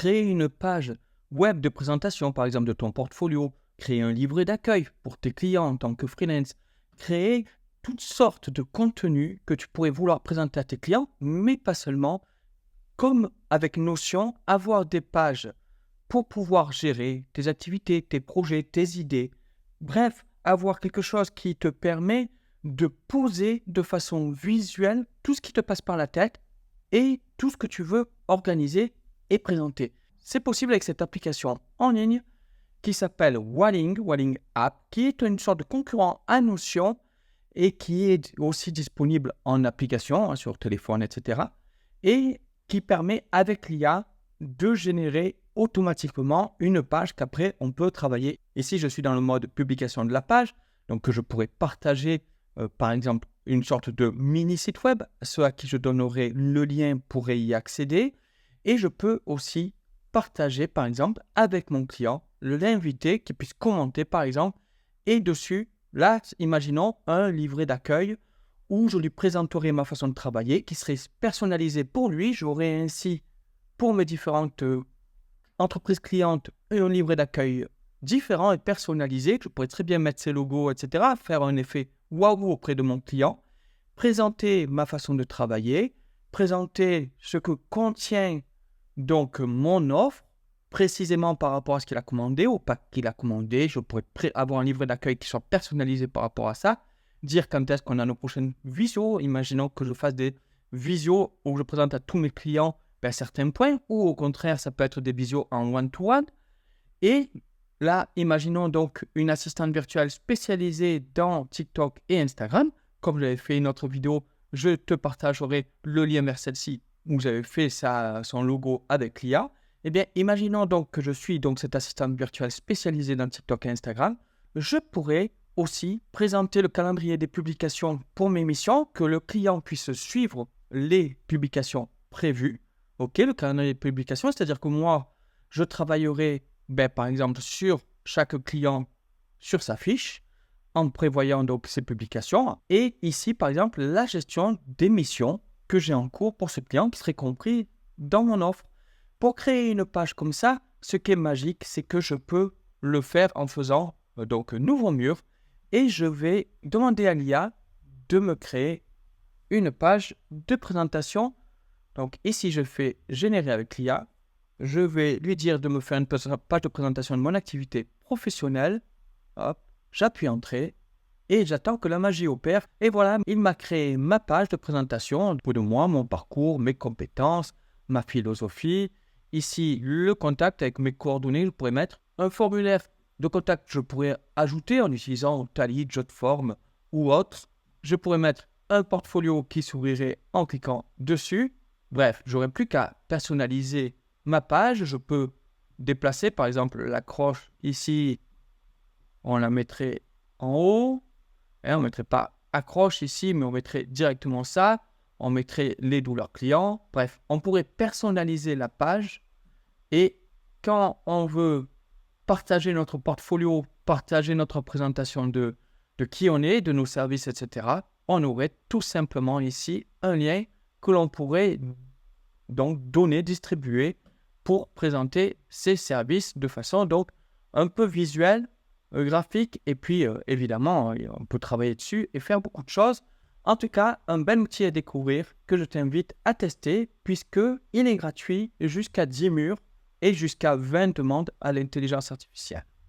créer une page web de présentation, par exemple, de ton portfolio, créer un livret d'accueil pour tes clients en tant que freelance, créer toutes sortes de contenus que tu pourrais vouloir présenter à tes clients, mais pas seulement, comme avec Notion, avoir des pages pour pouvoir gérer tes activités, tes projets, tes idées. Bref, avoir quelque chose qui te permet de poser de façon visuelle tout ce qui te passe par la tête et tout ce que tu veux organiser et présenter. C'est possible avec cette application en ligne qui s'appelle Walling App, qui est une sorte de concurrent à Notion et qui est aussi disponible en application, sur téléphone, etc. et qui permet avec l'IA de générer automatiquement une page qu'après on peut travailler. Ici, je suis dans le mode publication de la page, donc que je pourrais partager, par exemple, une sorte de mini site web. Ceux à qui je donnerai le lien pourraient y accéder. Et je peux aussi partager, par exemple, avec mon client, l'inviter qui puisse commenter, par exemple, et dessus, là, imaginons un livret d'accueil où je lui présenterai ma façon de travailler qui serait personnalisée pour lui. J'aurai ainsi, pour mes différentes entreprises clientes, un livret d'accueil différent et personnalisé. Je pourrais très bien mettre ses logos, etc., faire un effet waouh auprès de mon client, présenter ma façon de travailler, présenter ce que contient donc mon offre, précisément par rapport à ce qu'il a commandé, au pack qu'il a commandé. Je pourrais avoir un livret d'accueil qui soit personnalisé par rapport à ça, dire quand est-ce qu'on a nos prochaines visios. Imaginons que je fasse des visios où je présente à tous mes clients certains points, ou au contraire, ça peut être des visios en one-to-one. Et là, imaginons donc une assistante virtuelle spécialisée dans TikTok et Instagram. Comme j'avais fait une autre vidéo, je te partagerai le lien vers celle-ci où j'avais fait son logo avec l'IA. Eh bien, imaginons donc que je suis donc cette assistante virtuelle spécialisée dans TikTok et Instagram. Je pourrais aussi présenter le calendrier des publications pour mes missions, que le client puisse suivre les publications prévues. Ok, le calendrier de publication, c'est-à-dire que moi, je travaillerai, par exemple, sur chaque client, sur sa fiche, en prévoyant donc ses publications. Et ici, par exemple, la gestion des missions que j'ai en cours pour ce client qui serait compris dans mon offre. Pour créer une page comme ça, ce qui est magique, c'est que je peux le faire en faisant donc nouveau mur et je vais demander à l'IA de me créer une page de présentation. Donc ici, je fais générer avec l'IA. Je vais lui dire de me faire une page de présentation de mon activité professionnelle. Hop, j'appuie Entrée et j'attends que la magie opère. Et voilà, il m'a créé ma page de présentation de moi, mon parcours, mes compétences, ma philosophie. Ici, le contact avec mes coordonnées. Je pourrais mettre un formulaire de contact. Je pourrais ajouter en utilisant Tally, Jotform ou autre. Je pourrais mettre un portfolio qui s'ouvrirait en cliquant dessus. Bref, j'aurais plus qu'à personnaliser ma page. Je peux déplacer, par exemple, l'accroche ici. On la mettrait en haut. Et on ne mettrait pas accroche ici, mais on mettrait directement ça. On mettrait les douleurs clients. Bref, on pourrait personnaliser la page. Et quand on veut partager notre portfolio, partager notre présentation de qui on est, de nos services, etc., on aurait tout simplement ici un lien que l'on pourrait donc donner, distribuer pour présenter ces services de façon donc un peu visuelle, graphique, et puis évidemment on peut travailler dessus et faire beaucoup de choses. En tout cas, un bel outil à découvrir que je t'invite à tester puisqu'il est gratuit jusqu'à 10 murs et jusqu'à 20 demandes à l'intelligence artificielle.